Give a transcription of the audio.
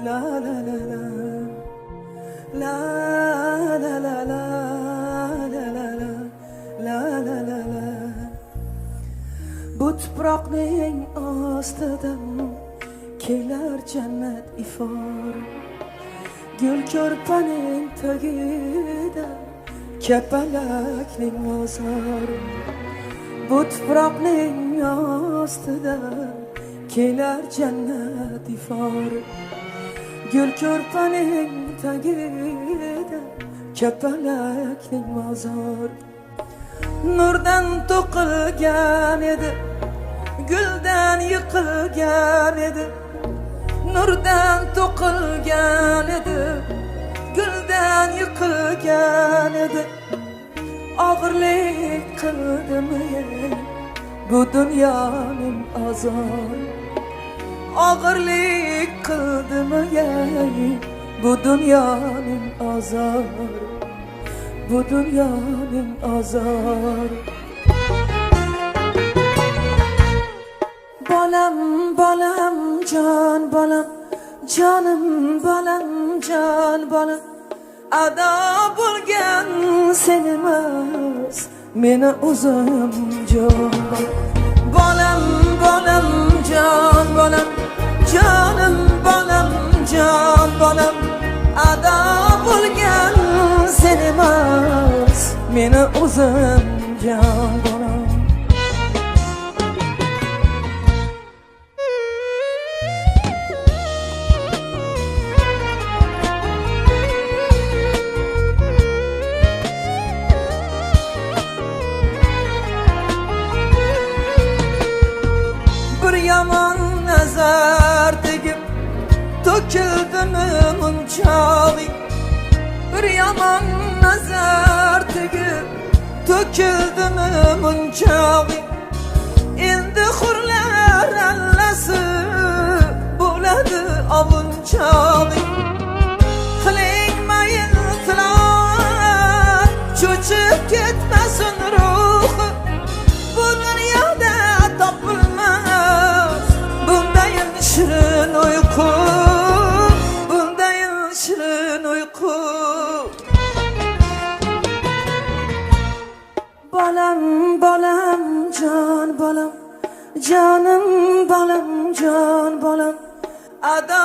La la la la la la la la la la la la la la. Bu tuproqning ostidan kelar jannat ifor, gul ko'rpaning tagida kapalakning mozor. Bu tuproqning ostidan kelar jannat ifor, gul ko'rpaning tagida kapalakning mozor. Nurdan to'qilgan edi, guldan yiqilgan edi. Nurdan to'qilgan edi, guldan yiqilgan edi. Og'irlik qildimi bu dunyoning azor? Og'irlik qildimi bu dunyoning azor? Bu dunyoning azor. Bolam bolam jon bolam, jonim bolam jon bolam, ado bo'lgan sen emas meni o'zim jon bolam. Bolam jon bolam, jonim bolam jon bolam, ado bo'lgan sen emas meni o'zim jon bolam. Yomon nazar tegib to'kildimi munchoqing? Bir yomon nazar tegib to'kildimi munchoqing? Endi hurlar allasi bo'ladi ovunchoqing. Qiling mayil tilovat, cho'chib ketmasin ruhi. Bu dunyoda topilmas bundayin shirin uyqu, bundayin shirin uyqu. Bolam bolam jon bolam, jonim bolam jon bolam, ado